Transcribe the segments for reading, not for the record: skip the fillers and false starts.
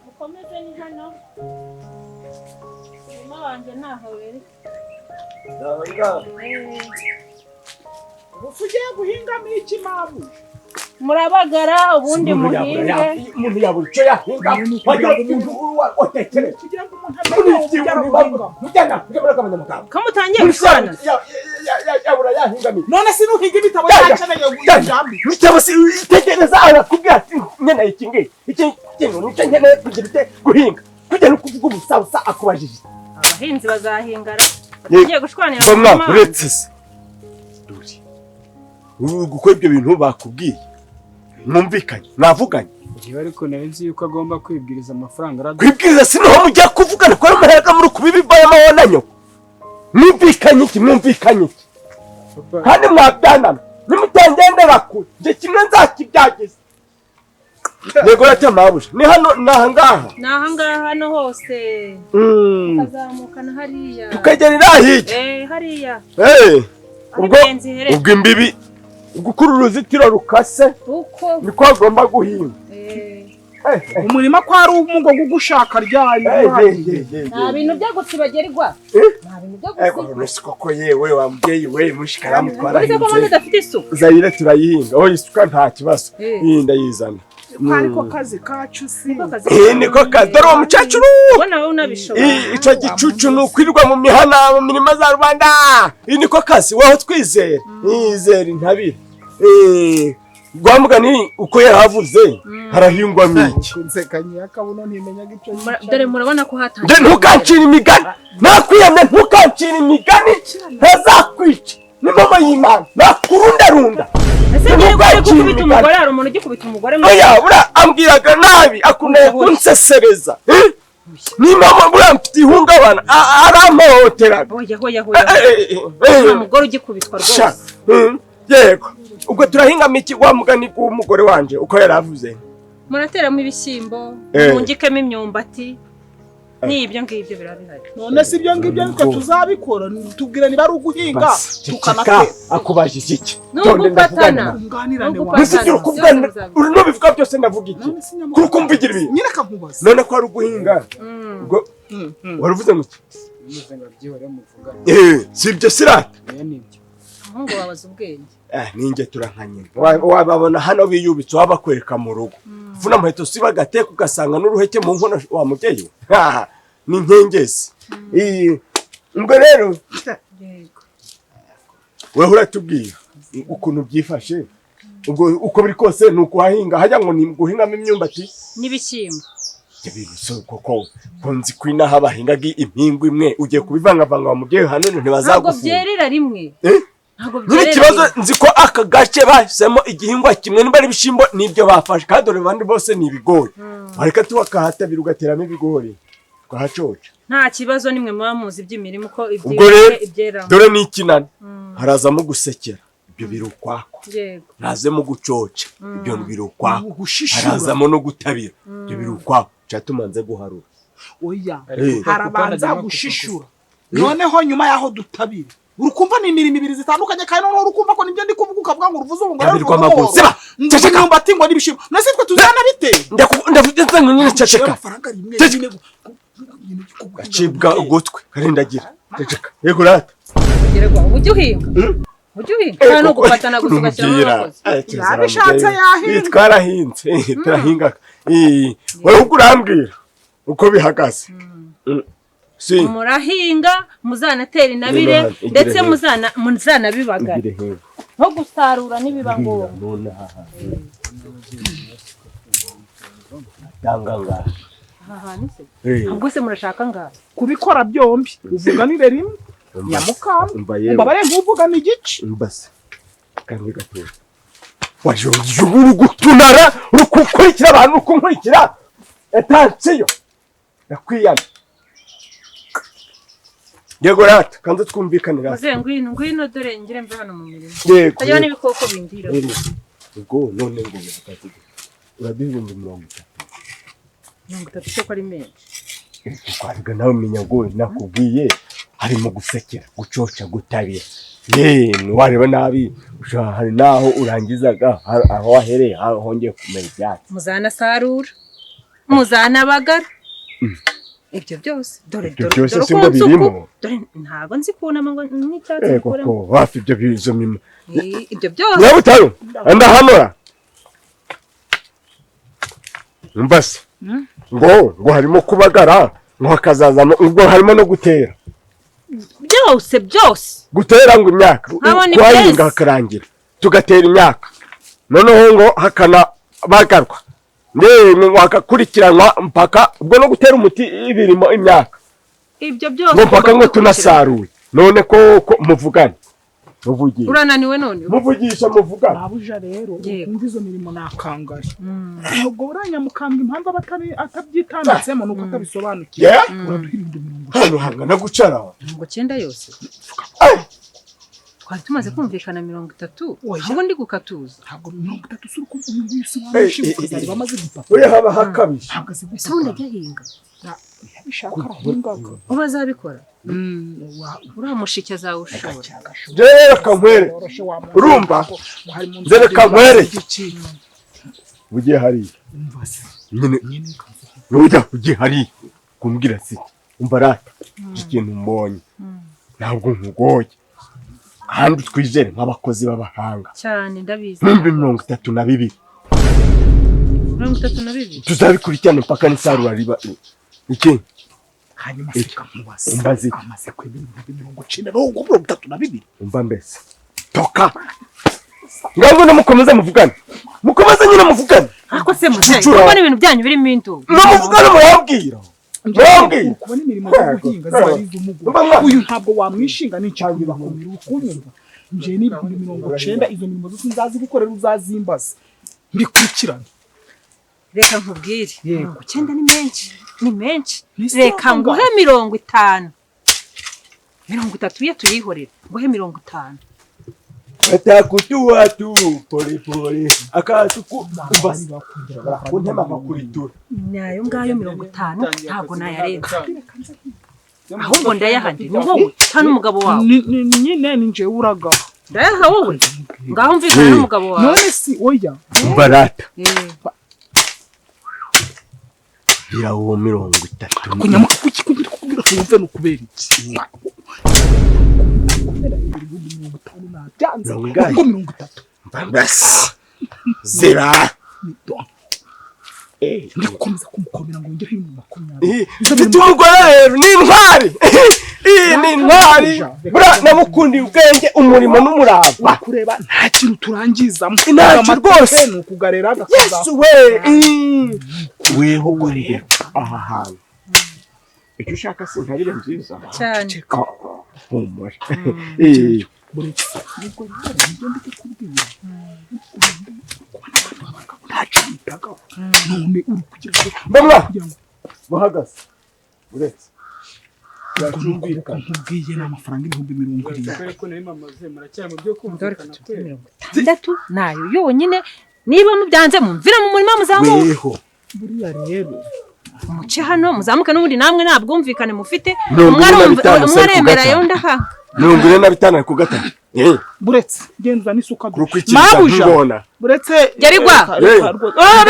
Mukomeze ni hano. Umurima wanje naho weri. Ufugiye guhingamo iki mabu? Murabagara ubundi muhinge. Umuntu yabura icyo yahinga. Wagira umuntu watekereza. Kugira ngo umuntu amenye mujyana kujya kabanyamugabo. Kamutangiye gushwana. Yabura yahingamo. None si nuhinga ibitabo yakeneye kujambi. Bitabo si itegereza arakubwira ati nyene iki nge. Iki kintu nicyo nkeneye kugira ite guhinga. Kujya no kuvuga umusabusa akubajije. Abahinzi bazahingara. Bagiye gushwanira. Mama uretse se. Duri. Gukora ibyo bintu bakubwiye. Mwumvikanye navuganye igihe ariko narinzi yuko agomba kwibwiriza amafaranga kwibwiriza sinoho mujya kuvugana ko muheraga muri kubibibaya mawonanyo mwumvikanye iki kandi mwabyana nimutengendera ku je kimwe nzakibyageze nego ratamabuje ni hano nahangaha hano hose kazamukana hariya tukagerera hirya hariya ubwo imbibi gukura uruzitiro rukase niko agomba guhinga umurima ko ari umugo gugushaka ryari nta bintu byo gutsibagerwa nta bintu byo gutsiba koko yewe wambyeyi we mushikara mutwara uretse ko mama dafite isuku zayire turayihinga aho isuka nta kibazo yinda yizana ariko kazi kacu si niko kazi dore umukecuru ubona wowe unabishobora icyo gicucu nukwirirwa mu mihana mu mirima za Rwanda niko kazi waho twizera intabire gwamugani uko yahavuze harahingwa miki nsekanye akabuno ntimenya gico dore murabona ko hatangiye ntukancira imigani nakwiyamye ntukancira imigani ntazakwica ni mama y'Imana nakurundarunda ese ngiye gukubita umugore hari umuntu ugikubita umugore oya bura ambwiraga nabi akuneye kunsesereza ni mama bura mfite ihungabana arampoteraga oya umugore ugikubitwa rwose yego ubwo turahinga miki wa mugani w'umugore wanje uko yaravuze murateramo ibishyimbo mungikemo imyumbati n'ibyo ngibyo birabihari none si ibyo ngibyo niko tuzabikora tubwira niba ari uguhinga tukanatera akubajije iki n'ugupatana nisigira kubwana urino bivuga byose ndavuga iki kuko mvugira ibi nyine kamubaza none ko ari uguhinga ubwo waravuze ngo sibyo sirata ngo babaza ubwenge ninjye turankanye wababona hano biyubitse wabakwereka mu rugo vuna muheto siba gateka ugasanga n'uruheke mu nkono wa mubyeyi ni nkengezi ubwo rero wewe uratubwira ukuntu byifashe ubwo uko biri kose ni ukuhahinga hajya ngo ni guhingamo imyumbati n'ibishyimbo koko konzi kwinaha bahingaga impingo imwe ugiye kubivangavanga wa mubyeyi hano ntibazagufunga ntabwo byerera rimwe Nuri kibazo nzi ko aka gace bahisemo igihingwa kimwe niba ari ibishimbo nibyo bafashe kandi dore bandi bose ni ibigori ariko tuwakahatabira ugateramo ibigori twahacoca nta kibazo nimwe muba muzi iby'imirimo ko ibyera dore ni ikinani harazamo gusekera ibyo biri ukwako hazemo gucoca ibyo biri ukwako harazamo no gutabira ibyo biri ukwako cyatumanze guharura oya harabanza gushishura noneho nyuma yaho dutabira urukumva ni imirimo ibiri zitandukanye kandi noneho urukumva ko nibyo ndi kuvuga ukavuga ngo uruvuze ngo ngara ceceka nyumbati ngo nibishimo nase twe tuzana bite ndavuze nzango nyine ceceka acibwa ugutwe karindagira ceceka yego rata gerwa ubujuhinga kandi no gufatana gusugashyira n'abakozi nabishatse yahinga twarahinze turahinga wowe urambwira uko bihagaze murahinga muzanatera inabire ndetse muzanabibagara nko gusarura nibiba ngombwa danganga ahubwo se murashaka ngaha kubikora byombi uvuganire rimwe nyamukamba mbabare nkuvuga ni gici mbase kandi gato waje urugutunara urukukurikira abantu ukunkurikira etansiyo yakwiyana yego rata kanze twumvikanira muze ngwino dore ngire mve hano mu mirimo yego tajya n'ibikoko bindira ubwo none ngo bakazi urabihumbi 30 cyo ari menshi twariga nawe menya ngo nakubwiye harimo gusekera gucoca gutabira wareba nabi hari naho urangizaga aho wahereye hongeye kumera ibyatsi muzanasarura muzanabagara ibyo byose dore byose singo birimo dore ntago nzi kunama ngo n'icyatsi gikora ko hafi ibyo bizo mima ibyo byose niba utayo ndahanura mbase ngo harimo kubagara ngo hakazazamo ubwo harimo no gutera byose gutera ngo imyaka twahinga hakarangira tugatera imyaka noneho ngo hakanabagarwa wakakurikiranwa mpaka ubwo no gutera umuti ibirimo imyaka ibyo byose ngo mpaka ngo tunasaruye none ko muvugane muvugisha urananiwe none muvugisha muvugane babuja rero umva izo mirimo nakangaye ubwo uranyamukambwa impamvu atabyitambitsemo nuko atabisobanukiye uraduhirinda hano hangana gucara 9 yose twari tumaze kumvikana 30 ahubwo ndi gukatuza ntabwo 30 suri kumva uyu siwamushimye kuzari bamaze gupapa oya haba hakabije ese ndajya hinga yabishaka arahingaga ubazabikora uramushike azawushobora rero kankwere urumva zere kankwere ugiye hari nyine nujya ugiye hari kumbwira si umva rata ikintu mbonye ntabwo nkugoye ahandi twizere nk'abakozi b'abahanga cyane ndabizi 32 tuzabikurikirana mpaka n'isarura riba iki hanyuma sikamubaza umbazi amaze kwibintu 32 umva mbese toka ngango namukomeza muvugana mukomeza nyine muvugana ako se muze kubona ibintu byanyu birimo into no muvugana murambwira kubona imirimo yo guhinga zibariza umugore uyu ntabwo wamwishinga n'icyangi bakomera ukunyumva nje ni 90 izo mirimo zose nzazi gukorera uzazimbaza mbikurikirana reka nkubwire 9 ni menshi reka nguhe 50 30 ye tuyihorera nguhe 50 atakutua tu pole pole akatuku basi kuntema makuritura nayo ngayo 50 ntabwo nayarenza ahubwo ndayahande ni wowe hano umugabo wawe nyine ninje uraga ndayaha wowe ngaho mvigana n'umugabo wawe none si oya barata ya uwo 30 kunyama kubwira kumve no kubera iki basi zira ndikomeza kumukomera ngo ngere mu 20 bitungora rero ni intwari ni intwari bura namukundi ubwenge umurimo n'umurava kureba nta kintu turangizamo ntacyo rwose ni ukugarera Yesu weho gorera aha hantu icyo ushaka se ntarire nziza cyane humura buretse niko rero nibyo ndikubwira ntacitaga none uri kugira ngo bamwa bahagaze buretse yacumbika nkubwiye n'amafaranga 70,000 ariko nayo mamaze muracyari mu byo kumvikana kwera 60 nayo yonyine niba mubyanze mumvira mu murima muzamuka weho buriya rero muce hano muzamuka n'ubundi namwe nabwumvikane mufite umwe aremera yo ndaha 45 ku gatatu buretse genza n'isuka mabuja buretse yarigwa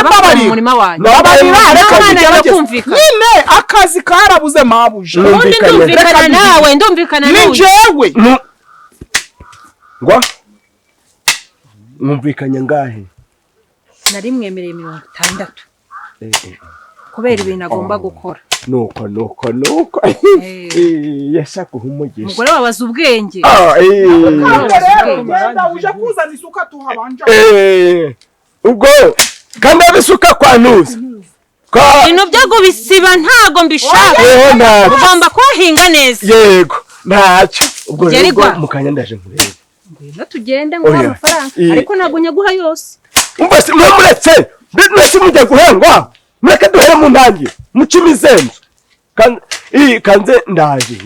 babari umurima wanyu nabarira kumvikana nyine akazi karabuze mabuja ubundi ndumvikana nawe ninjewe ngwa mwumvikanye ngahe nari mwemereye 60 kubera ibintu agomba gukora nuko yashaka umugisha umugore wabaza ubwenge uje kuzana isuka tuhabanja ubwo kandi abisuka kwa nuzi ibintu byo gubisiba ntago mbishaka ugomba kuhinga neza yego ntacyo ubwo rero mukanya ndaje nkurebe ngwino tugende ngo amafaranga ariko ntago nyaguha yose umbase muretse ndetse mujya guhengwa mureke duhere mu ntangi muca imizenzo kanze ndaje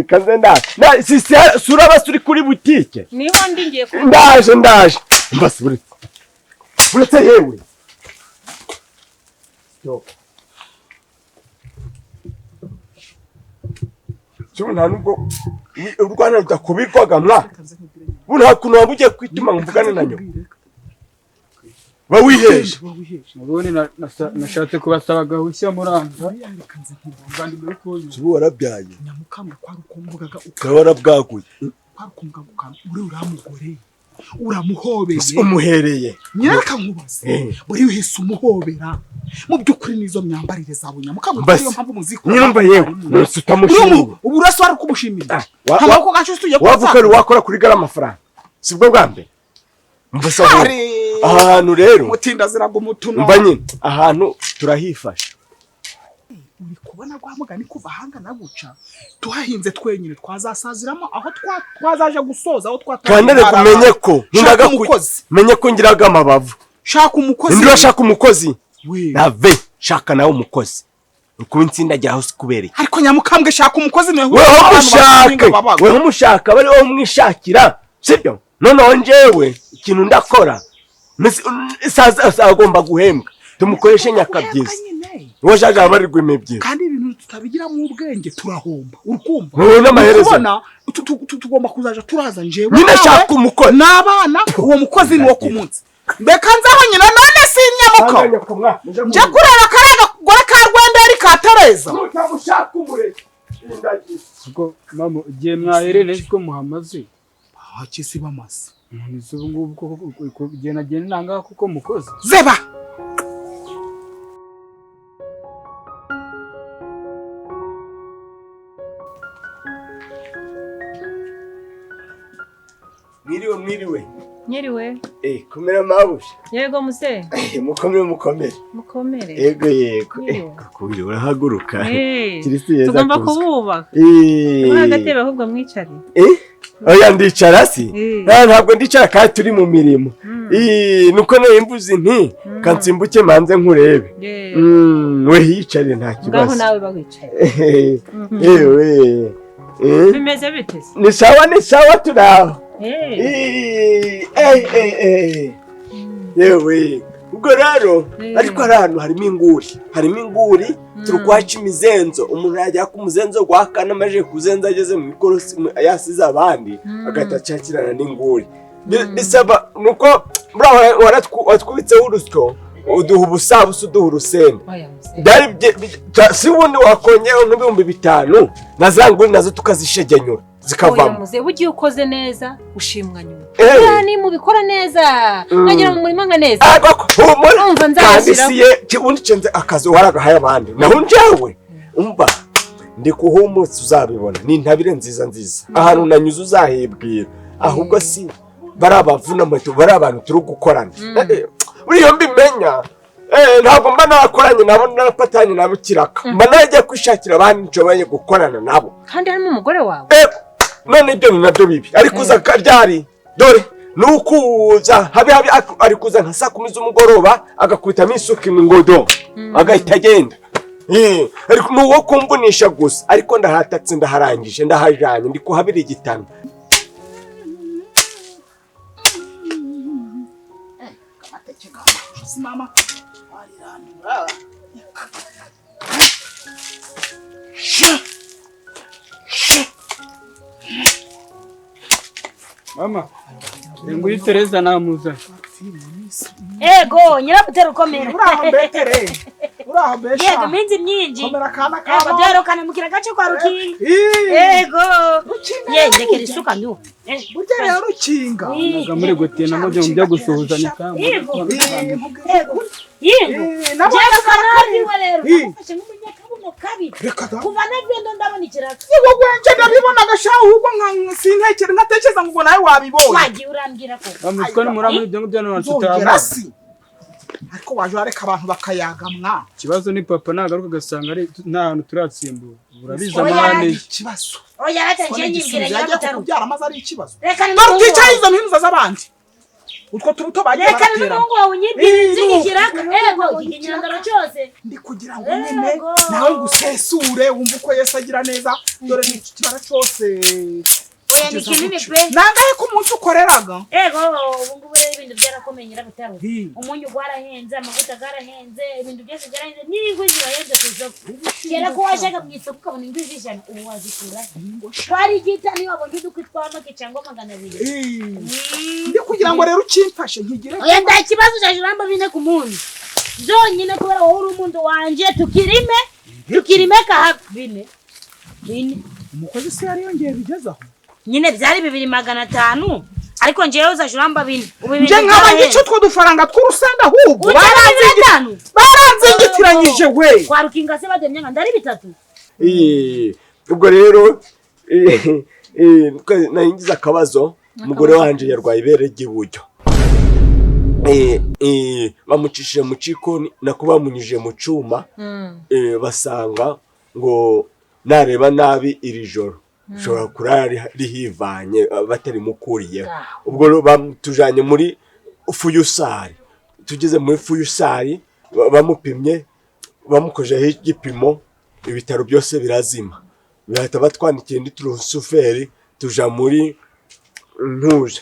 kanze ndaje sisi suraba suri kuri butike niho ndingiye ku ndaje mbase buretse yewe cyo nta nubwo u Rwanda rudakubirwaga mwa nta kuntu wabugiye kwituma mvugane na nyo bawiheje mubone nashatse kubasaba gahushya muranza kandi muri ko warabyaye nyamukambwe kwa rukumvugaga warabwaguye kwarukumvugaga uramugore uramuhobeye umuhereye nyaka nkubaze buri uhise umuhobera mu byukuri nizo myambarire zawe nyamukambwe iyo mpamvu muziko nyumva yewe utamushimira ubu urasa wari kumushimira ntabwo gacu tuye wavuga wakora kuri gara amafaranga sibwo bwa mbere mbasa ahantu rero mutinda ziraga umutuna mba nyine ahantu turahifasha uri kubona guhamagana kuva hanga naguca tuhahinze twenyine twazasaziramo aho twazaje gusoza aho twatandare kumenye ko ndaga menye ko ngiraga amabavu shaka umukozi ndiro shaka umukozi nave shaka nawe umukozi ukuba insinda jya hose kubereye ariko nyamukambwe shaka umukozi weho mushaka bari wo mwishakira sibyo none njyewe ikintu ndakora agomba guhembwa tumukoreshe nyakabyiza wowe jaga barirwe imebye kandi ibintu tutabigira mu ubwenge turahomba urukumva wowe n'amaherezo tugomba kuzaja turaza njewe nyine shaka umukozi n'abana uwo mukozi ni wo ku munsi mbeka nzaho nyina none sinyamuko nje kureba karaga gore ka Rwanda ari ka Tereza utamushaka umureke ubwo mama giye mwaherene ko muhamaze hakisi bamaze nizo ngubu ko gena nanga kuko mukozi zeba mwiriwe Nyiriwe. Kumera mabusha. Yego muse. Mukomere. Yego. Kubiri urahaguruka. Kirisi yeza. Tugomba kububa. Uragatebe ahubwo mwicare. Oya ndicara si. Ntabwo ndicara kandi turi mu mirimo. Nuko nayo imbuzi nti kansimbuke manze nkurebe. We hicare nta kibazo. Ngaho nawe bawicaye. Bimeze bite? Ni sawa turaho. Yewe ubwo rero ariko harano harimo inguri turukwaca imizenzo umuntu yajya ku muzenzo gwakana amaje kuzenza ageze mu mikorosi yasize abandi agatacakirana n'inguri bisaba nuko waratwitse urusyo uduha ubusabusu uduha urusenda dari si wundi wakonyeho n'ibihumbi 5 nazanguri nazo tukazishegenyura zikavamo muze bugiye ukoze neza ushimwa nyuma yani mubikora neza nagira mu murima nka neza umva nzashira kibundi cenze akazi waragahaye abandi naho njewe umva ndi kuhumutse uzabibona ni ntabire nziza ahantu nanyuze uzahibwira ahubwo si barabavuna moto barabantu turi gukorana uriyo mbimenya ntabwo mba nakoranye nabo narapatanye nabo kiraka mba najya kwishakira abandi ncobaye gukorana nabo kandi harimo umugore wawe none ibyo nabyo bibi ariko uza karyari dore nukuza habe ari kuza nka 10 z'umugoroba agakubitamo isuka imingodo agahita agenda ariko nuwo kumbunisha gusa ariko ndahatatse ndaharangije ndahajanye ndi kuhabira igitano mama mama nguyi Tereza namuza ego nyirabutera ukomera uraho besha yego minzi myinji komera kana ego dero kana mukira gace kwa rukinga ego yeje kirisuka ndu butere rukinga naga muri gutena mo byo gusuhuzanya kamba yego nabona kanari walero ufashe nk'umunyakabuno kabi kuva nagendo ndabona ikiraka sibo gwenje ndabibona gashaho ubwo nka sintekere nkatekeza ngo nawe wabibonye wagiye urambwira ko amutwa ni muri ibyo ngibyo n'ansutama ariko waje areka abantu bakayagamwa kibazo ni papa nagaruka gasanga ari nta hantu turatsimbura urabiza amahane ikibazo oya rataje nyibwira nyabutaro kubyara maze ari ikibazo reka ni baruticaye izo mpinza z'abandi utwo tubuto bagiye reka ni n'umuhungu wawe unyibwira zigiraka ego ikinyandaro cyose ndi kugira ngo nyine nawe ngusesure wumva uko Yesu agira neza dore n'iki kibara cyose oya ni kinini pe nangaye ku munsi ukoreraga ego ubu ngubu rero ibintu byarakomeye nyirabutaro umunyu gwarahenze amavuta garahenze ibintu byose byarahenze n'ingwi zirahenze ku isoko kera ko washaka mu isoko ukabona ingwi z'ijana ubu wazikura twari gita niyo wabonye udukwi tw'amake cyangwa 200 ndi kugira ngo rero ukimfashe nkigire oya nda kibazo cyaje uramba bine ku munsi zonyine kubera wowe uri umuntu wanje tukirime ka bine umukozi se yari yongeye bigezaho nyine byari 2500 ariko njewe uzajuramba bine nje nkaba ngico two dufaranga tw'urusenda ahubwo baranzingitiranyije we kwarukinga se bademye nga ndari bitatu ubwo rero naringize akabazo umugore wanje yarwaye ibere ry'iburyo bamucishije mu cikoni nako bamunyuje mu cuma basanga ngo nareba nabi iri joro ushobora kurara rihivanye batari mukuriyeho ubwo bamutujanye muri fuyusari tugeze muri fuyusari bamupimye bamukojeho igipimo ibitaro byose birazima bahita batwandikira indi turusuferi tuja muri ntuja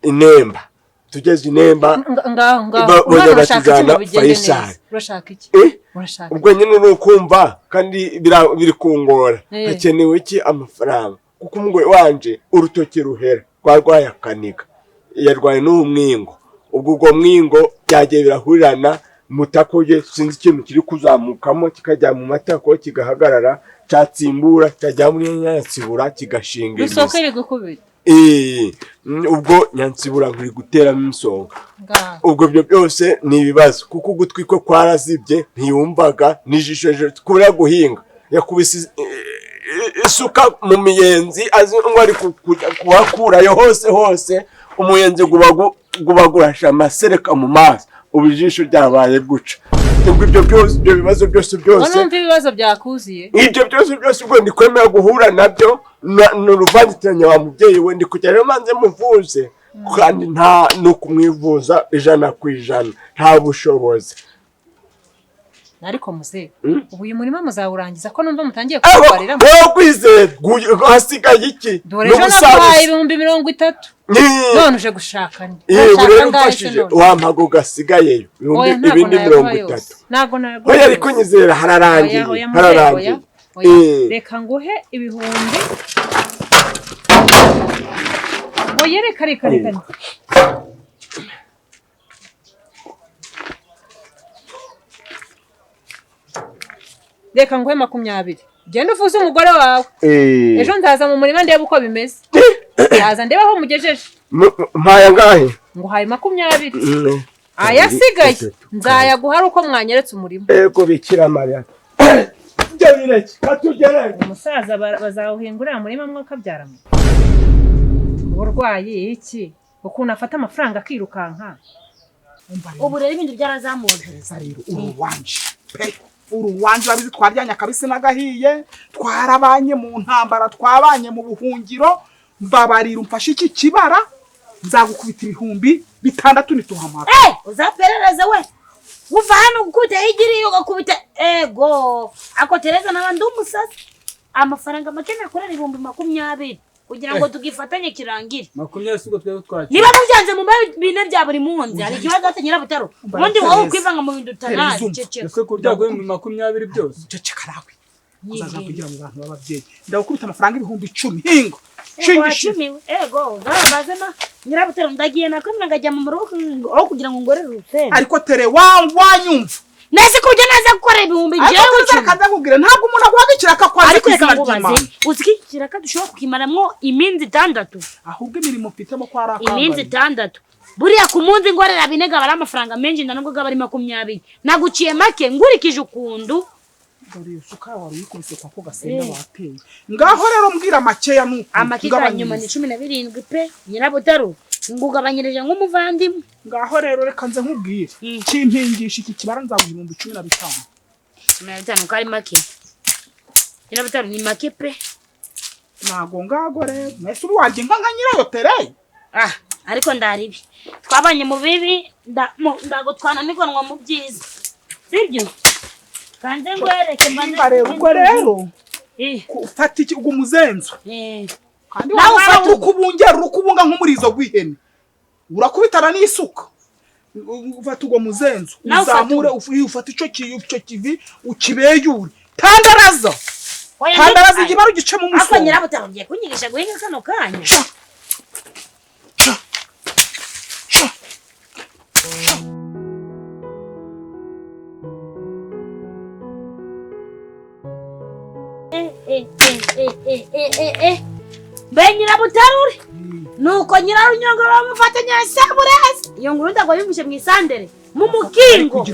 inemba tugeze inemba ngaho urashaka Faisal urashaka iki ubwo nyine nukumva kandi biri kungora hakenewe iki amafaranga kuko umugore wanje urutoki ruhera rwarwaye akaniga yarwaye n'umwingo ubwo mwingo byagiye birahurirana mutakoje sinzi ikintu kiri kuzamukamo kikajya mu matako kigahagarara cyatsimbura cyajya muri nyansibura kigashinga isoko iri gukubita ubwo nyansibura nkuri guteramo imisonga ubwo byo byose ni ibibazo kuko ugutwi ko kwarazibye ntiyumvaga nijisho kubura guhinga yakubise isuka mu miyenzi azi ngo ari kuhakurayo hose umuyenzi gubagurasha amasereka mu mazi ubijisho ryabaye guca ubwo ibyo bibazo byose numva ibibazo byakuziye ibyo byose ubwo ndi kwemera guhura nabyo n'uruvangitiranya wa mubyeyi we ndi kujya rero manze muvuze kandi nta no kumwivuza 100% nta bushobozi ariko muze ubu uyu murima muzawurangiza ko numva mutangiye kubariramo kwizera hasigaye iki n'ubusaza 30 none uje gushakana wampago gasigayeyo ibindi 30 nago oya ariko nyizera hararangiye reka nguhe ibihumbi oya reka reka nguhe 20 genda uvuze umugore wawe ejo nzaza mu murima ndebe uko bimeze yaza ndebe aho mugejeje mpaya ngahe nguhaye 20 ayasigaye nzayaguha uko mwanyeretse umurimo ego bikira Mariya bireke katugere umusaza bazawuhingurira murima mwaka byaramo uburwayi iki ukuntu afata amafaranga akirukanka ubu rero ibintu byarazamuye rero uruwanje babizi twaryanya kabisi nagahiye twarabanye mu ntambara twabanye mu buhungiro mbabarira umfashe iki kibara nzagukubita 600 nituhamaka uzaperereze we uva hano gukute igiriyo ugakubita ego ako Tereza nabandi umusasi amafaranga make nakorera 20 kugira ngo tugifatanye kirangire 20 suko twebwe twaki niba mujyanze mu bine bya buri munsi hari kibazo atanyira butaro ubundi wowe kwivanga mu bintu tanazi cece ese kurya gwe mu 20 byose cece karawe uzaza kugira ngo abantu babavyeyi ndagukubita amafaranga 10,000 hingo ego bazema nyirabutero ndagiye nakwimwe ngajya mu murugo aho kugira ngo ngorere urusenda ariko tere wanyumva nese kujya naza gukora 1000 jewe kaza kubwira ntabwo umuntu agwagikira akakwaza kwizina ry'Imana uzikikira kadushobora kukimaramwo iminsi 6 ahubwo imirimo mfitemo kwa rakamba iminsi 6 buriya ku munsi ngorera binega bari amafaranga menshi ndanubwo gabari 20 naguciye make ngurikije ukundu dore usuka wari yikubise kwa ko gasenda wateye ngaho rero mbwira makeya nuko amakika nyuma ni 17 pe nyirabutaro ngugabanyirije nk'umuvandimwe ngaho rero reka nze nkubwire kimpingisha iki kibara nzaguha 15 15 kari make nyirabutaro ni make pe nago ngago rero mwese uruwanjye nka nyirayo tere ariko ndaribi twabanye mu bibi ndago twananigonwa mu byiza sibyo kanze ngwereke mbane ubwo rero ufata iki umuzenzo kandi nawe ufata urukubunga nk'umurizo gw'ihene urakubitana n'isuka ufata ugo muzenzo uzamure ufata ico kivi ukibeyure tandaraza ikibaru gice mu muso akonyera butagiye kunyigisha guhinga kano kanya Benyira butaruri nuko nyirarunyongo bamufatanya saburasi iyo nkuru ndago yumvishe mu isandere mu mukingo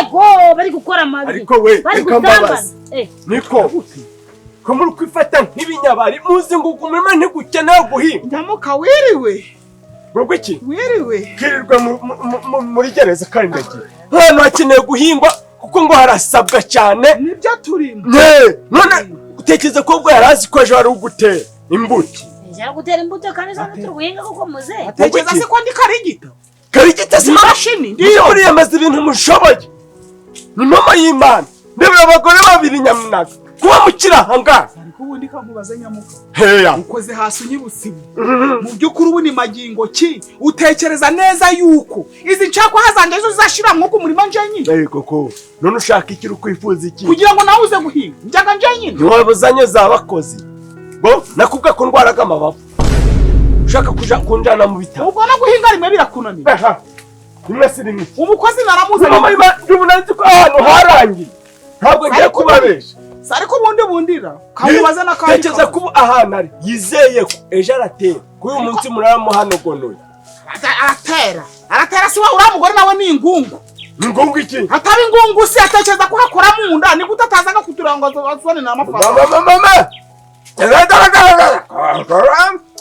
ego bari gukora amabi ariko we kambabazi niko ko muri kwifata nk'ibinyabari muzi ngo umurima ntigukeneye guhinga nyamuka wiriwe Bwo iki wiriwe kirirwa muri gereza kandi ndagiye hano hakeneye guhingwa kuko ngo harasabwa cyane nibyo turimo none utekereza ko ubwo yarazi ko ejo ari ugutera imbuto Jya gutera imbuto kandi zo turuhinga kuko muze atekereza se ko ndi karigita si mashini ndiyo muri yamaze ibintu mushoboye ni mama y'Imana ndebera abagore babiri nyamunaga kuba mukira hanga ariko ubundi kamubaze nyamuka heya ukoze hasi unyibusibu mu byukuri ubu ni magingo ki utekereza neza yuko izi nshako hazanje zo zashira mwuko umurima nje nyine koko none ushaka iki rukwifuza iki kugira ngo nawe uze guhinga njyaga nje nyine ntiwabuzanye zabakozi bo nakubwa ko ndwaraga amabavu ushaka kuja kunjana mu bitabo ubwo no guhinga rimwe birakunanira rimwe si rimwe umukozi naramuze mama y'Imana ko ahantu harangiye ntabwo ngiye kubabesha ariko bundira kamubaza nakandi tekereza ko ahantu ari yizeye ko ejo aratera kuri uyu munsi muraramo hanogonoye aratera si wa uramugore nawe ni ingungu ingungu iki ataba ingungu si atekereza ko hakora mu nda ni gutatazaga kuturangaza azone na amafaranga mama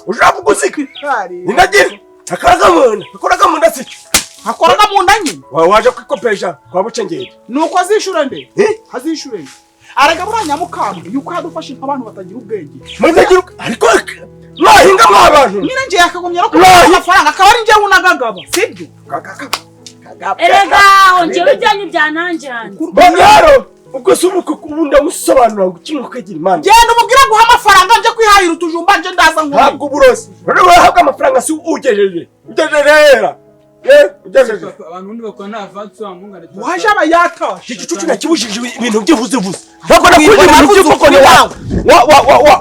ushaka gusika inagira akoraga mu nda sicyo akoraga mu nda nyine waje kwikopesha kwa bucengeri nuko azishure nde azishure araga buranya mukambwe yuko hadufashe nk'abantu batagira ubwenge mutagira ariko mwahinga mwabantu nyine nje yakagomye no kuba amafaranga akaba ari nje unagagaba sibyo erega onje bijanye byananje hanje bangaro ubwo subuko kubunda musobanura ngo kimwe kagira Imana genda umubwira guha amafaranga nje kwihahira utujumba nje ndaza nk'ubu ntabwo uburozi rero wahabwa amafaranga si ugejeje ugejerera abantu ndi bakora nta vatsi wa mungu areta waje abayatashe igicucu nakibujije ibintu by'ivuze ntabwo nakuje ibintu by'ukokone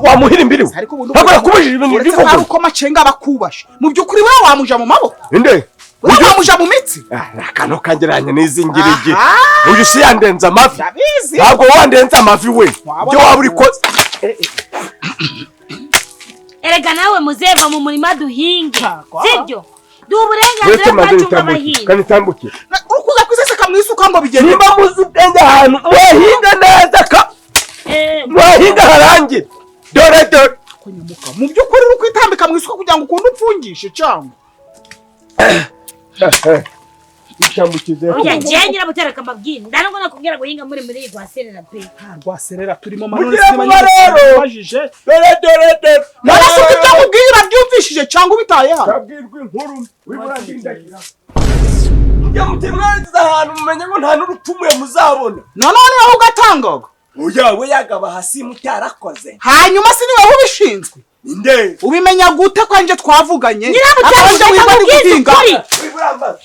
wa muhira imbiriwe ntabwo nakubujije ibintu by'ukokone uko macenga bakubasha mu byukuri we wamuja mu maboko inde wamuja mu mitsi akano kangeranye n'izingirigi uyu si yandenza amafi ndabizi ntabwo wandenza amafi we byo waba uri koze erega nawe muzeva mu murima duhinge sibyo duburenganzira bwacu bw'abahinga kandi tambuke ukuza kwiseseka mu isuka ngo bigende nimba muzi ubwenge ahantu wahinga neza ka wahinga harangira dore kunyamuka mu byukuri uri kwitambika mu isuka kugira ngo ukunde upfungishe cyangwa icyambukize oya ngira butereka amabwini ndango nakubwira guhinga muri rwaserera pe rwaserera turimo manone rero bajije dore narasuka ibyo kubwira byumvishije cyangwa ubitayeho kabwirwa inkuru wiburandindagira njya mutemwaza ahantu mumenye ngo nta n'urupfumuye muzabona none aho ugatangaga oya we yagaba hasi mutarakoze hanyuma si niwe ubishinzwe inde ubimenya gute ko nje twavuganye nyirabutabuje guhinga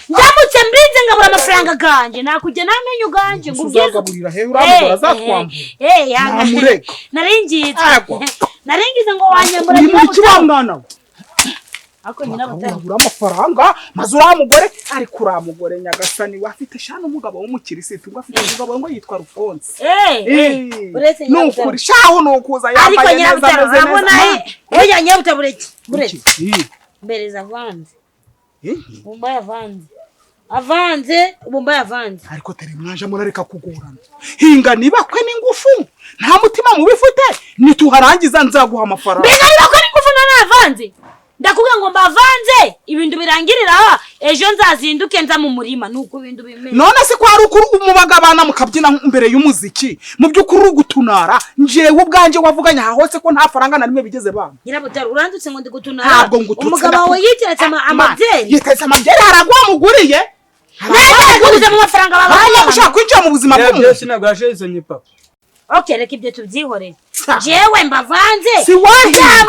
ndamutse mbinze ngabura amafaranga ganje nakujya namenye uganje ngo uzagaburira he uramugora zakwambura naringize ngo wanyambura nyirabutabuje ako nyirabutabuje amafaranga maze uramugore ari kuramugore nyagasani wafite shana umugabo w'umukirisitu ngo afite umugabo ngo yitwa Rufonse uretse nukuri shaho nukuza yambaye neza abona oya nyirabutabuje mbereza avanze Bumba avanze bumba yavanze ariko tere mwaje murareka kugorana hinga nibakwe n'ingufu nta mutima mubifute nituharangiza nzaguha amafaranga mbega nibakwe n'ingufu navanze ndakubwira ngo mbavanze ibintu birangirira ejo nzazinduke nza mu murima nuko ibintu bimeze none se ko hari ukuri umubagabana mukabyina imbere y'umuziki mu byukuri ugutunara njewe ubwanje wavuganya hahose ko nta faranga na rimwe bigeze bana nyirabutari urandutse ngo ndi gutunara ntabwo ngututse umugabo wawe yiteretse amabyeri yiteretse amabyeri haragwa muguriye ntaguze mu mafaranga babaye ushaka kwinjira mu buzima bw'umuntu byose ntabwo yasheze ni papa okay reka ibyo tubyihorere jewe mbavanze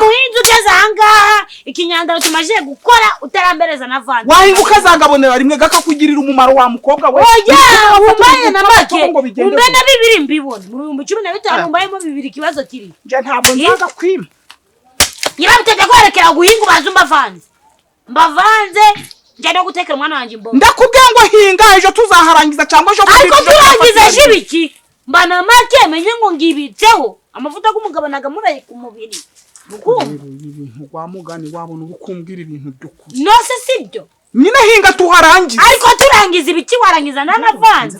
muhinzi ugeze ahangaha ikinyandaro tumaze gukora utarambereza na vanze wahinguka zangabonera rimwe gakakugirira umumaro wa mukobwa we oya umbaye na make umbe na bibiri mbibona mu 2015 umbayemo bibiri kibazo kiri nje ntabwo nzaga kwima nyirabutete kwerekera guhinga ubanza mbavanze nje no gutekera umwana wanje imboga ndakubwiye ngo hinga ejo tuzaharangiza cyangwa ejo ariko turangiza shibiki mbana make menye ngo ngibitseho amavuta y'umugabanaga muraye ku mubiri mukumva ibintu kwa mugani wabona ubukumbwira ibintu by'ukuri no se sibyo nyine hinga tuharangiza ariko turangiza ibiki warangiza n'anavanze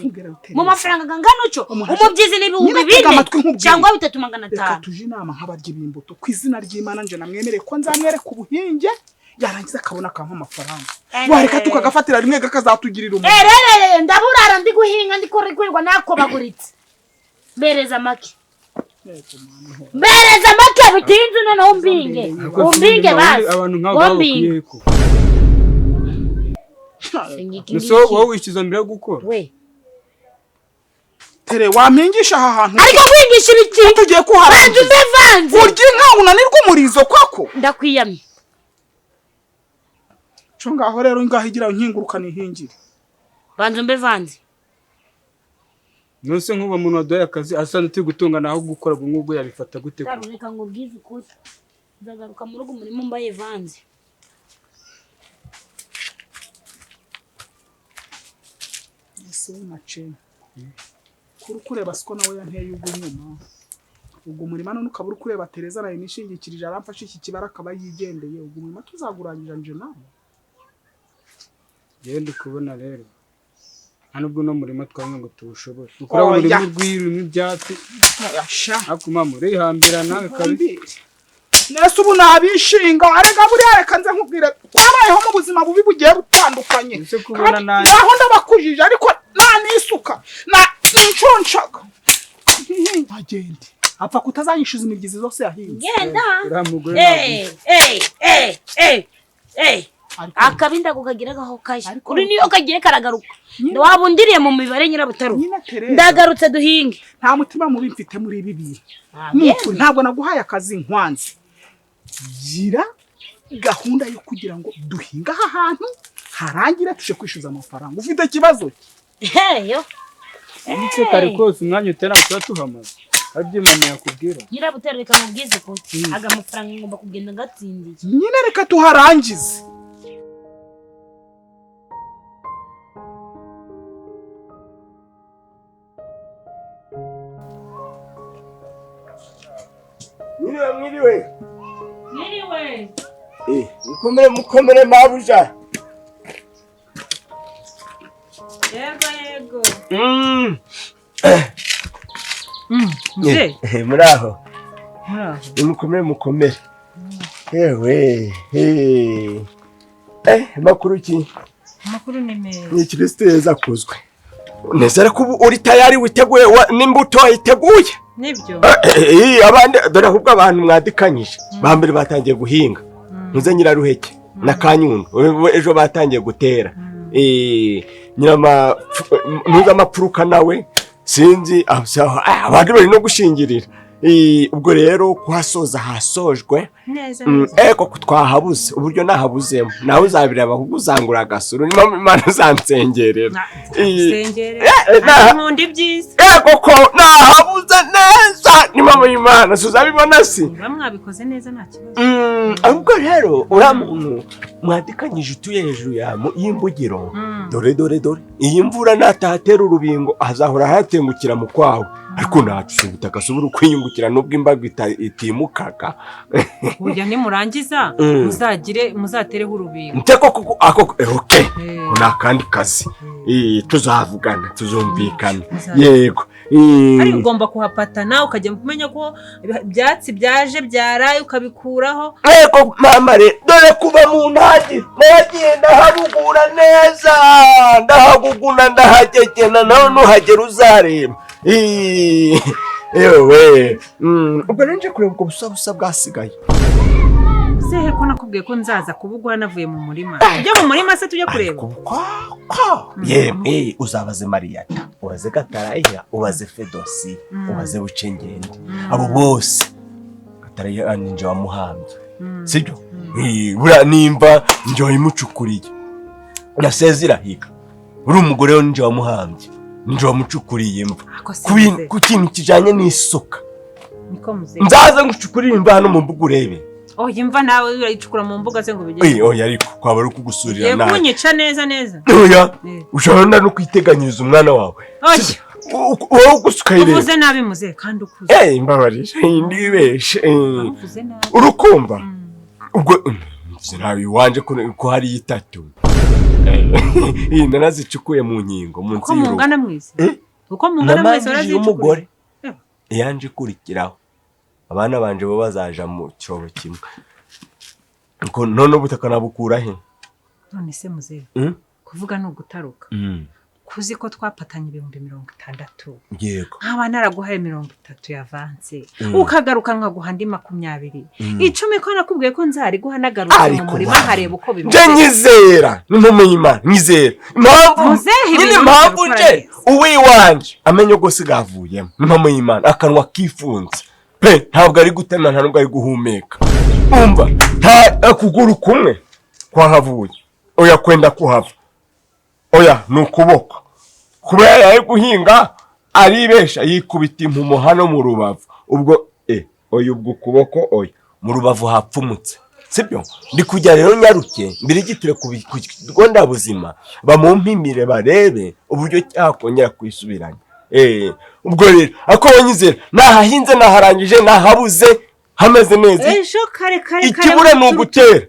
mu mafaranga gangana uco umubyizi n'ibihumbi 4 cyangwa 3,500 reka tuje inama nk'abarya ibimbuto ku izina ry'Imana nje namwemere ko nzamwereka ubuhinge yarangiza akabona akampa amafaranga wareka tukagafatira rimwe gakazatugirira umuntu ndaburara ndi guhinga ndi korerwa nakobaguritse mbereza make bitinze none umbinge basi abantu nk'abo bakwiye ko Nuso wowe wishiza mbere yo gukora we tere wampingisha aha hantu ariko kwingisha ibiki tugiye kuharangiza vanze urya inka unanirwa umurizo kwako ndakwiyamye cyo ngaho rero ngaho igira nkingurukana ihingire banze vanze nose nkuba umuntu wadoye akazi asana uti gutunga naho gukora nk'ubwo yabifata gute ko reka ngo bwize ukuri nzagaruka mu rugo umurimo mbaye vanze ese macene kuri kureba siko nawe yanteye ubw'inyuma ubwo umurima none ukabura kureba Tereza nayo nishingikirije aramfashe iki kibara akaba yigendeye ubwo umurima tuzagurangije nje nawe genda kubona rero nubwo no murima twanye ngo tuwushobore ukora urimo rw'irimo ibyatsi asha akumama urihambira nawe kabi nese ubu nabishinga arega buri reka nze nkubwire kwabayeho mu buzima bubi bugiye butandukanye naho ndabakujije ariko nisuka nshonshaka agende apfa kutazanyishuza imibyizi zose yahinze genda akabinda kukagiragaho kaje uri niyo kagiye karagaruka wabundiriye mu mibare nyirabutaru ndagarutse duhinge nta mutima mubi mfite muri ibi bintu ntabwo naguhaye akazi nkwanze gira gahunda yo kugira ngo duhinga aha hantu harangire tuje kwishyuza amafaranga ufite kibazo heyo ndetse kare kose umwanya utera tuba tuhamaze abyimana yakubwira nyirabutaru reka mubwize ko aga amafaranga ngomba kugenda ngatsindiye nyine reka tuharangize Mwiriwe. Mukomere mabuja. Yego. Muraho. Mukomere. Ewe. Makuru ki? Makuru ni meza. Ni Kiristeza kuzwe. Nezera ko uri tayari witeguye n'imbuto iteguye. Nibyo. Abandi dore ahubwo abantu mwadikanyije. Bambere batangiye guhinga. Muze nyiraruheke na Kanyundo. Ejo batangiye gutera. Nyirama nuza mapfuruka nawe sinzi abandi bari no gushingirira. Ubwo rero kuhasoza hasojwe neza eko kutwahabuze uburyo nahabuzemo nawe uzabireba kuguzangura agasuru ni mama Imana zansengerera nkundi byiza eko ko nahabuze neza ni mama Imana suzabibona si mwabikoze neza nta kibazo ahubwo rero uramuntu mwadikanyije utuye hejuru y'imbugiro dore iyi mvura natahatera urubingo azahora hatengukira mu kwawe ariko nacu ubutaka subura kwiyungukira nubwo imbago itimukaga burya nimurangiza muzatereho urubingo nteko okay unakandi kazi tuzavugana tuzumvikana yego ari ugomba kuhapatana ukajya kumenya ko ibyatsi byaje byaraye ukabikuraho yego mama dore kuba mu ntagiye ndahabugura neza ndahaguguna ndahagegena nawe nuhagera uzareba yewe ubwo nje kureba ubwo busa bwasigaye. Sehe ko nakubwiye ko nzaza kubugwa navuye mu murima. Ujya mu murima se tujye kureba. Yemwe uzabaze Mariya, ubaze Gataraya, ubaze Fedosi, ubaze Bucengende. Abo bose Gataraya ninje wamuhambye. Sibyo? Bura nimba nje wamucukuriye. Nasezira higa. Uri umugore we ninje wamuhambye. Ninje wamucukuriye mva. Ku kintu kijanye n'isuka. Niko muze. Nzaza ngucukurira imva hano mu mbuga urebe. Imva nawe urayicukura mu mbuga se ngo bigeze. Oya ariko kwaba ari kugusurira nawe. Kunyica neza. Oya. Ushobora no kwiteganyiriza umwana wawe. Wowe gusukayire. Uvuze nabi muze kandi ukuze. Mbabarira ndibeshe. Urukumva. Ubwo sinabi wanje ko hari itatu. Narazicukuye mu nkingo mu nziro. Uko mungana mwese. Uko mungana mwese warazicukuye. Umugore yanje kurikiraho. Abana banje bo bazaja mu cyobo kimwe. Ngo none ubutaka nabukura he? None se muze. Kuvuga no gutaruka. Kuzi ko twapatanye 60. Yego. Nkaba naraguhaye 30 yavanse. Ukagaruka nkaguha ndi 20. 10 ko nakubwiye ko nzari guhanagarutse mu murima hareba uko bimeze. Je nyizera n'umuyima nyizera. Impamvu nje uwi wanje amenye gose gavuyemo. N'umuyima akanwa kifunze. Ntabwo ari gutema ntabwo ari guhumeka. Umva nta kuguru kumwe kwahavuye. Oya kwenda kuhava. Oya nukuboko. Kuba yari guhinga aribesha yikubita impumo hano mu rubavu. Ubwo oya ubwo kuboko oya mu rubavu hapfumutse. Sibyo? Ndi kujya rero nyaruke mbirigitire ku Rwanda buzima bamumpimire barebe uburyo cyakongera kwisubiranya. Ubwo rero ako wanyizera nahahinze naharangije nahabuze hameze neza. Kare ikibura n'ugutera.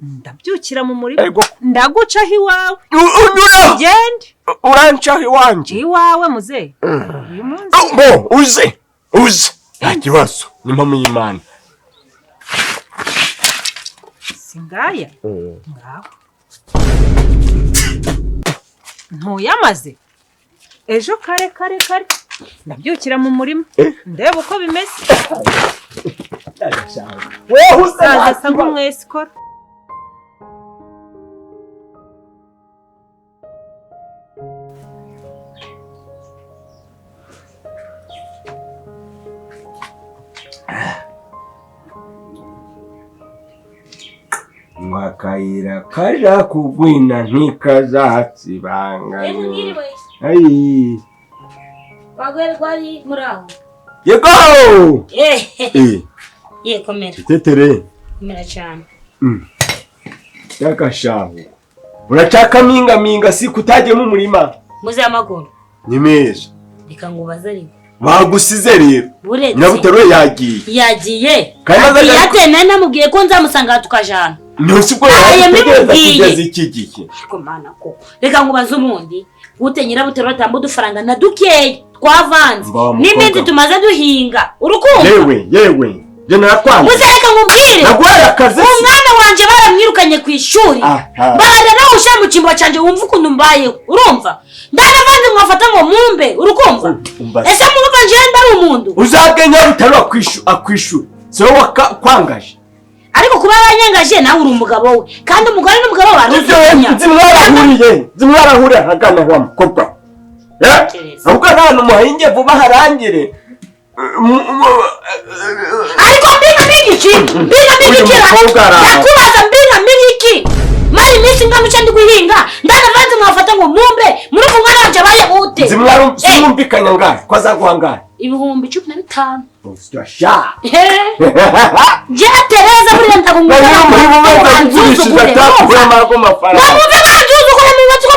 Ndabyukira mu murima ndaguca hiwawe. Unyura gende uranca hiwanje. Hiwawe muze. Uyu munsi uze nta kibazo ni mpamo y'Imana. Singaya ngaho ntuyamaze. Ejo kare ndabyukira mu murima ndeba uko bimeze. Wewe usaza sanga mwese kora. Mwakayira kaja kugwina ntikazatsibanganye. Bagwere kwari muraho. Yego! Komera. Tetere. Komera cyane. Yakashaho. Urachaka minga si kutaje mu murima. Muze amaguru. Nimeza. Bikangubaza ariko. Bagusize rero. Nyabutero yagiye. Kandi yatene namubwiye ko nzamusanga tukajana. Ntosibwo yategereza kugeza iki gihe. Ko mana ko. Reka ngubaza umundi. Gute nyirabutero atambu dufaranga na dukeye twavanze. N'ibindi tumaze duhinga. Urukumva? Yewe. Je nakwanga. Muze reka ngubwire. Nagwaye akazi. Umwana wanje baramwirukanye ku ishuri. Baraje nawe ushe mu kimbo canje wumva ukuntu mbayeho. Urumva? Ndaravanze mwafata ngo mumbe. Urukumva? Ese mwumva nje ndari umuntu. Uzagenya butaro akwishura. So wakwangaje. Ariko kuba yanyangaje nawe uri umugabo we. Kandi umugore n'umugabo baruzanya. Zimwarahurira hagana wa mukobwa. Ahubwo nta umuhinge vuba harangire. Ariko mbina migiki nakubaza mbina migiki mari misi ngamuca ndi guhinga ndanavanze mwafata ngo mumbe muri kumwana wanje abaye ute zimwumvikanya ngahe kwazaguhangara 15,000 Ustasha je Tereza buri ndagumwana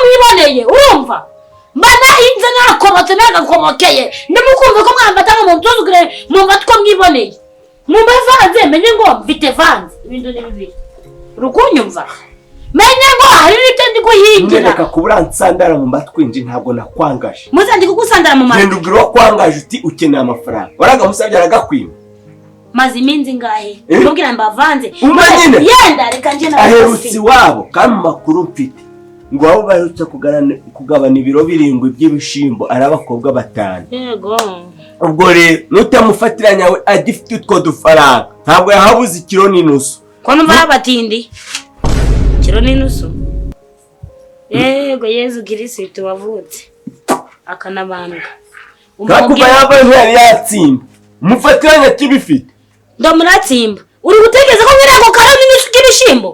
mwiboneye urumva mbana hinze nakobotse nagakomokeye ndimukumva ko mwambata ngo mutuzugire mumva two mwiboneye mumba vanze menye ngo mfite vanze ibintu n'ibibiri rukunyumva menye ngo hari n'ibindi guhingira reka kubura nsandara mu matwinji ntabwo nakwangaje muze ndi kugusandara mu matwi ndugiro kwangaje uti ukeneye amafaranga waraga musabye aragakwima mazi iminzi ngahe ndubwira mbavanze yenda reka nje na aherutsi wabo kandi makuru mfite ngo abo baherutse kugabana ibiro 7 by'ibishimbo ari abakobwa 5 yego ubwo rero nutamufatiranya we agifite utwo dufaranga ntabwo yahabuze ikiro n'inusu ko numva abatindi kiro n'inusu yego Yezu Kristo wavutse akanabambwa kakuva yabaye ntiyari yatsimba mufatiranya kibifite ndamuratsimba uri gutegeza ko nyira ko karo n'inusu k'ibishimbo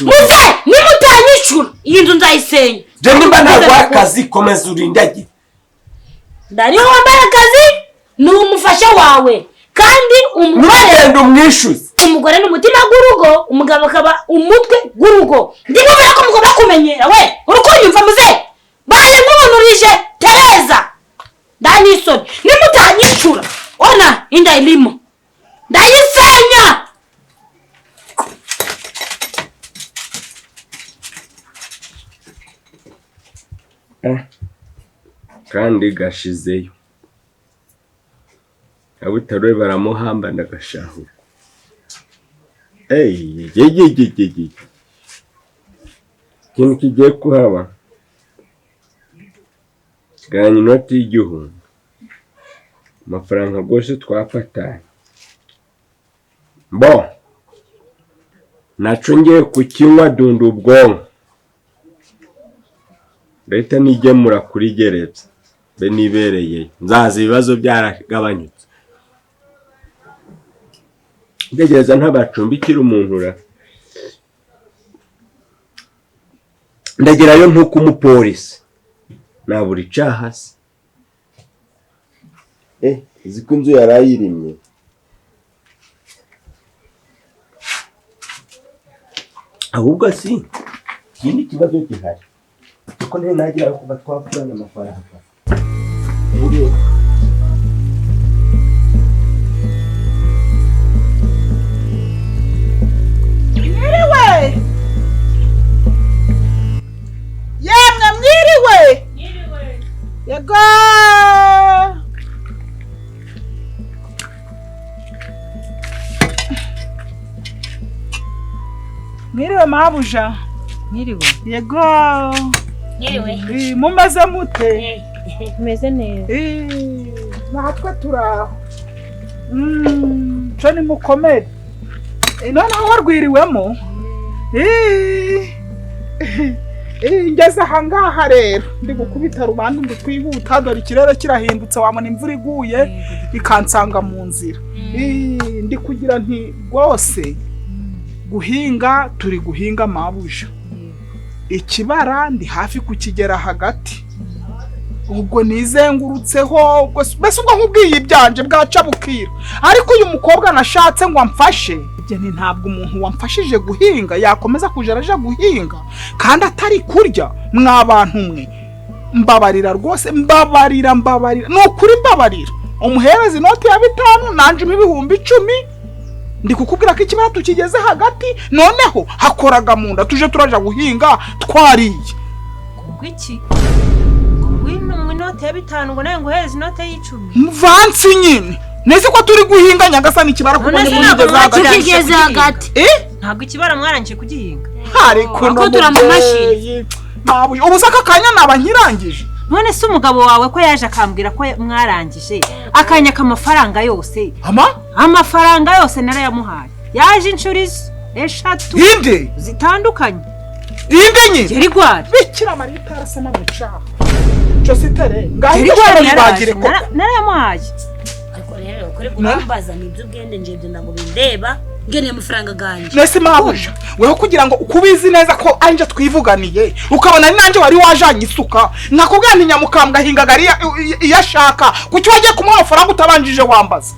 muze nimutanyicura iyi nzu nzayisenya je nimba ntabwo akazi komeza urindagira ndari wambaye akazi ni umufasha wawe kandi umugore n'umutima g'urugo umugabo akaba umutwe g'urugo ndibubira ko mugomba kumenyera we urukunyumva muze baye nk'ubunurije Tereza ndanisoni nimutanyicura ona inda ilimo ndayisenya kandi gashizeyo abutaroye baramuhamba ndagashahura ikintu kigiye kuhaba ganya inoti y'igihumbi amafaranga rwose twapatanye bo naco ngiye kukinywa dunda ubwonko leta nigemura kuri gereza be nibereye nzaza ibibazo byaragabanyutse ndegereza ntabacumbikira umuntu ra ndagerayo ntuko umupolisi naburi cahasi iziko inzu yarayirimye ahubwo si ikindi kibazo gihari kuko nte nagira kuba twavugana amafaranga Yego mwiriwe mabuja Mwiriwe yego mwiriwe mumeze mute meze neza natwe turaho cyo ni mukomere noneho warwiriwemo ngeze ahangaha rero ndi gukubita rubanda ngo twihuta dore ikirere kirahindutse wabona imvura iguye ikansanga mu nzira ndi kugira nti rwose guhinga turi guhinga mabuja ikibara ndi hafi kukigera hagati ubwo nizengurutseho mbese ubwo nkubwiye ibyanje bwaca bukira ariko uyu mukobwa nashatse ngo amfashe ntabwo umuntu wamfashije guhinga yakomeza kujara aje guhinga kandi atari kurya mwabantu mwe mbabarira rwose mbabarira ni ukuri mbabarira umuhereza inoti ya 5 nanje ibihumbi 10 ndi kukubwira ko ikibara tukigeze hagati noneho hakoraga munda tuje turaja guhinga twariye kubwiki ngwino inoti ya 5 ngo nayo nguhereza inoti y'10 mvansi nyine nese ko turi guhinga nyagasani ikibara kuko tukigeze hagati ntabwo ikibara mwarangije kugihinga ariko turamumashini mabuye ubusaka kanya nabankirangije none se umugabo wawe ko yaje akambwira ko mwarangije akanya k'amafaranga yose amafaranga yose narayamuhaye yaje inshurizo 3 inde zitandukanye inde nyine yari gwari bikira Maria tarasama mucaha cyo sitere yari gwari bagire ko narayamuhaye ariko rero kuri kumbaza nibyo ugende nje byo ndamubindeba ngene amafaranga ganje nese mabuja weho kugira ngo ukubizi neza ko anje twivuganiye ukabona ni nanje wari wajanye isuka nakubwira nti nyamukambwa hingagari yashaka kuki wagiye kumuha amafaranga utabanjije wambaza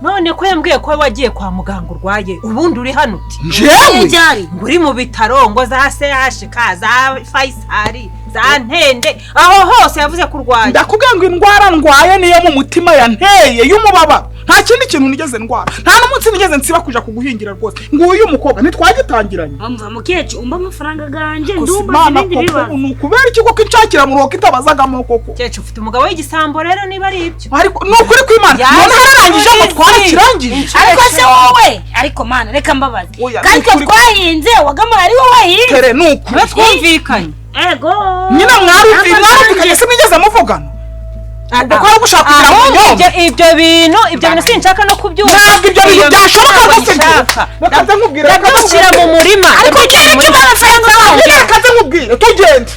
none ko yambwiye ko wagiye kwa muganga urwaye ubundi uri hano uti njewe nguri mu bitaro ngo za CHK za Faisal za Ntende aho hose yavuze ko urwaye ndakubwira ngo indwara ndwaye niyo mu mutima yanteye y'umubabaro nta kindi kintu nigeze ndwara nta n'umunsi nigeze nsiba kuja kuguhingira rwose ngo uyu mukobwa ntitwagitangiranye amva mukeje umba amafaranga ganje ndumva ibindi biba kubera ikiko kincakira mu roho kitabazagamo koko cece ufite umugabo w'igisambo rero niba ari ibyo ariko nukuri kwimana none harangije ngo twarakirangije ariko se wowe ariko mana reka mbabaze kandi twahinze wagama ari wowe hinze tere nukuri twumvikanye ego nyina mwarumvikanye se mwigeze muvugana Ndakora gushaka kugira ibyo bintu sinshaka no kubyumva. Ntabwo ibyo bintu byashoboka rwose. Reka nkubwire ndagushyira mu murima. Ariko ugenda ukimara amafaranga yawe. Reka nkubwire tugende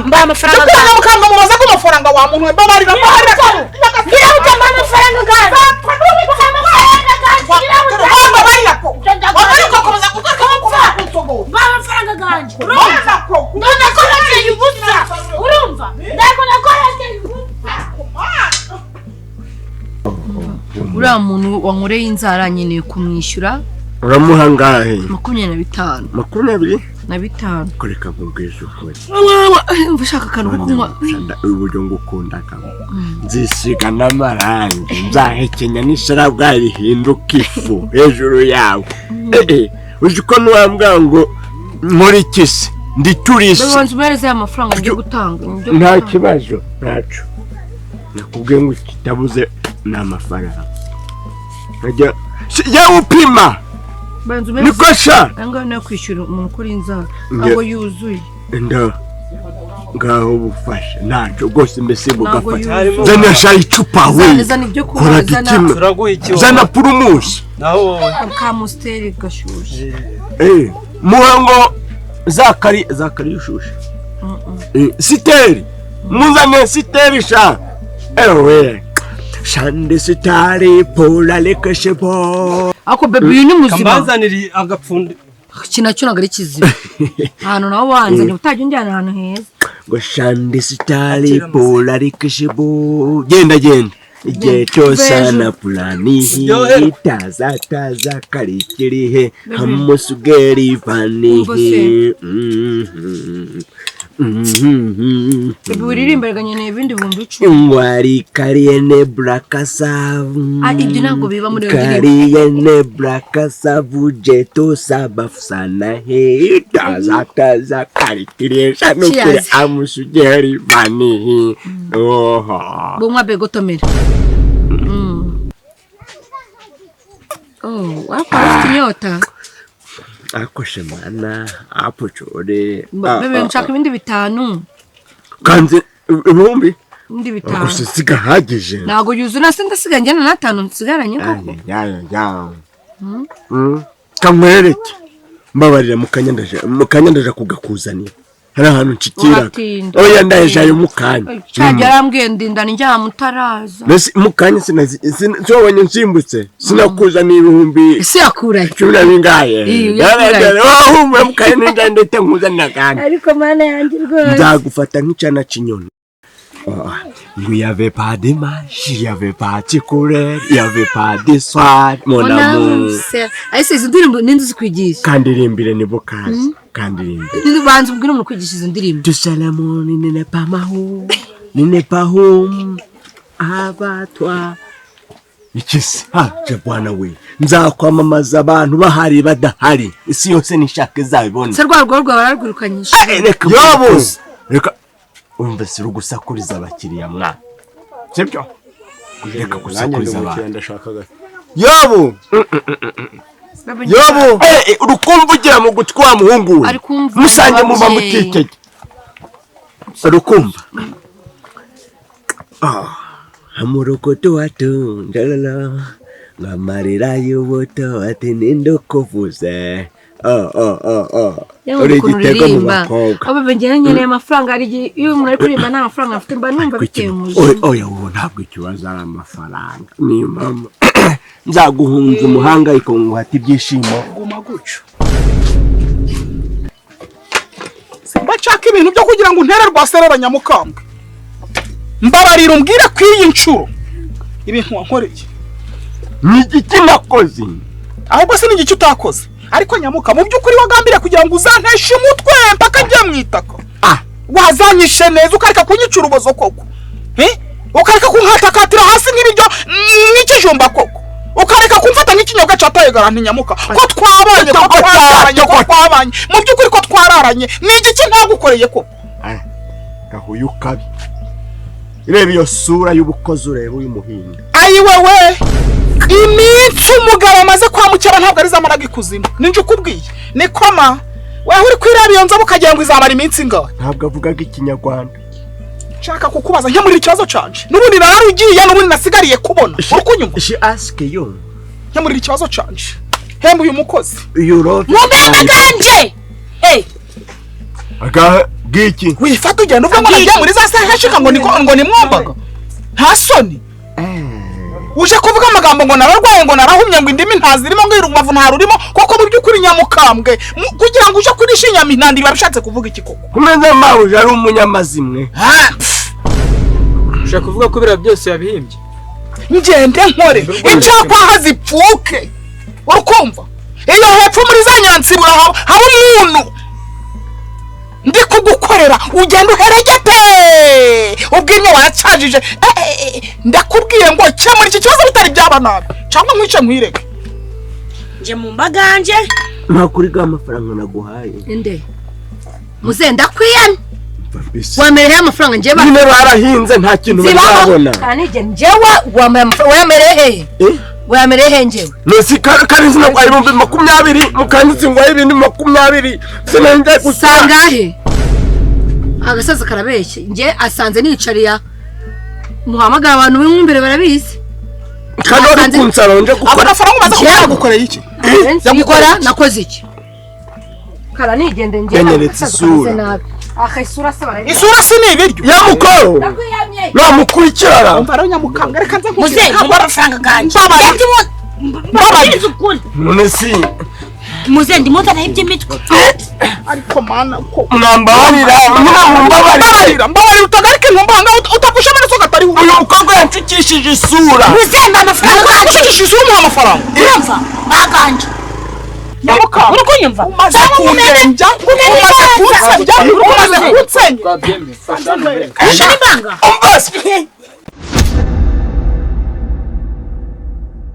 mba amafaranga gawe. Mukamba mubaza ko amafaranga wa muntu mbabarira mbabarira kamu. Ngira utamba amafaranga gawe. Mbabarira ko. Mbabarira ko komeza mba amafaranga ganje. Urumva ko. None ko nateye ubusa. Urumva? Ndakona ko nateye ubusa. Uriya muntu wankoreye inzara nkeneye kumwishyura. Uramuha ngahe? 25. 25? Kureka nkubwije ukuri. Ushaka akantu ko kunywa. Uburyo ngukunda kamo. Nzisiga n'amarangi, nzahekenya n'isharabwa rihinduka ifu hejuru yawe. Uzi ko nuwambwa ngo muri kisi ndi turisi. Ndabanza umereze amafaranga ngiye gutanga. Nta kibazo, ntaco. Nakubwiye ngo kitabuze n'amafaranga. Ajya ya upima. Niko sha. Anga no kwishyura umuntu kuri inzara. Aho yuzuye. Ngaho bufasha. Ntaco gose mbese bugafata. Zana shayi icupa we. Kora gitima. Turaguha iki? Zana purumusi. Naho ka musteri gashushe. Muhango zakari ushushe. Siteri. Muzane siteri sha. Ewe. Shande sitari pola lekashebo. Ako bebe uyu ni muzima. Kambazaniri agapfunde. Kinacyo nagari kiziba. Hano naho wanzanye utajya unjyana ahantu heza. Ngo shande sitari pola lekashebo. Genda. Igihe cyose na plani taza karikirihe hamusugeri vanihe. Bebe uririmbaga nyene ibindi bumbi 10. Ngwari kariyene brakasavu. Ibyo ntabwo biba muri iyo ndirimbo. Kariyene brakasavu jeto sabafusana he taza karikirihe shanukure hamusugeri vanihe. Oha. Bumwa begotomera. Wapa kinyota. Akoshe mana apo chore. Bebe nshaka ibindi 5. Kanze ibumbi. Ndi 5. Akusiga hagije. Nago yuzuna sindasiga njyana na 5 nsigaranye koko. Ya. Kamwereke. Mbabarira mukanyandaje kugakuzanira. Hari ahantu nshikira. Oya ndaje mukanya. Cyajya arambwiye ndindana njya mutaraza. Nese mukanya sinzobonye nsimbutse. Sinakuzanira ibihumbi. Isi yakuraye. Cyura bingaye. Humwe mukanya ndandete nkuzanira kandi. Ariko mana yanjye rwose. Nzagufata nk'icana cinyoni. Il n'y avait pas de match, il n'y avait pas de couleur, il n'y avait pas de soir, mon amour. Ese izo ndirimbo ninzi kwigisha. Kandirimbire ni bokazi, kandirimbire. Nibanze ubwira umuntu kwigisha izo ndirimbo. Tu sais l'amour n'est pas mahou, n'est pas home, abatwa. Ikisi, je bwana we. Nzakwamamaza abantu bahari badahari. Isi yose nishake zabibona. Se rwarwo bararwirukanyisha. Reka umva siru gusakuriza abakiriya mwana. Sibyo? Reka gusakuriza abantu. Yobo! Urukumva ugira mu gutwa muhungu we. Musange muba mutikeke. Urukumva. Amurokoto watu ndalala. Ngamarira yuboto ati nindokovuze. Uri gitego mu bakobwa. Abo bengera nyene amafaranga ari iyo umuntu ari kuririmba nta mafaranga afite mba numva bitemuje. Oya ubu ntabwo ikibazo ari amafaranga. Ni mama. Nzaguhunza umuhangayiko ngo hati ibyishimo. Guma gucyo. Bachaka ibintu byo kugira ngo ntere rwaserera nyamukambwe. Mbabarira umbwira kwiyi ncuro. Ibintu wankoreye. Ni igiki nakoze? Ahubwo se ni igiki utakoze. Ariko nyamuka mu byukuri wagambira kugira ngo uzanteshe umutwe mpaka ngiye mwitaka. Wazanyishe neza ukareka kunyica urubozo koko. Ukareka kunkatakatira hasi nk'ibiryo n'ikijumba koko. Ukareka kumfata nk'ikinyobwa cyataye garanti nyamuka. Ko twabanye mu byukuri ko twararanye. Ni igiki ntagukoreye koko. Gahuyu kabi. Ireba iyo sura y'ubukozi ureba uyu muhinga. Ayi wewe. Iminsi umugabo amaze kwamukira ntabwo ari zamaraga ikuzimu. Ninje ukubwiye. Ni koma. Wewe uri kwiraba iyo nzobo ukagira ngo izamara iminsi ngawe. Ntabwo avugaga ikinyarwanda. shaka kukubaza nkemurira ikibazo canje n'ubundi nararugiye n'ubundi nasigariye kubona urukunyumva she ask you nkemurira ikibazo canje hemba uyu mukozi mubembe ganje aga giki wifata ugenda uvuga ngo nagiye muri za saha shika ngo ni mwombaga nta soni uje kuvuga amagambo ngo nararwaye ngo narahumye ngo indimi ntazirimo ngo irubavu ntarurimo koko mu by'ukuri nyamukambwe kugira ngo uje kurisha inyaminandi babishatse kuvuga iki koko kumeze mawuje ari umunyamazimwe ushaka kuvuga ko bira byose yabihimbye ngende nkore icyapa hazipfuke urukumva iyo hepfo muri za nyansibura haba umuntu ndi kugukorera ugenda uheregete ubwinyo wacajije ndakubwiye ngo cya muri iki kibazo bitari byaba nabi cyangwa nkwice nkwireke nje mu mbaganje nta kuri ga amafaranga naguhaye inde muzenda kwiyana wamereye amafaranga nje nyine barahinze nta kintu bazabona kanije njewe wamereye wamereye njewe nosi karinzi no kwari 20 mukanditse ngo ibindi 20 sinende gusangahe agasaza karabeshye nje asanze nicariya muhamagara abantu b'imbere barabizi kandi uri kunsaronje gukora amafaranga umaze gukorera iki yakora nakoze iki kara nigende nje yeneretse isura isura sabara isura sini ibiryo yamukoro namukurikirana umva nyamukanga reka nze muze amafaranga ganje none si muze ndi mota nahibye imitwe ariko mana ko mwambabarira mbabarira utagarike ntumbanga utagusha muri soka atari uyu mukobwa yancikishije isura muze mba amafaranga ganje yancikishije isura mu amafaranga urumva baganje nyamukanga urukunyumva umaze kundenja umaze kunsenya twabyemeye fasha no Shani banga umbase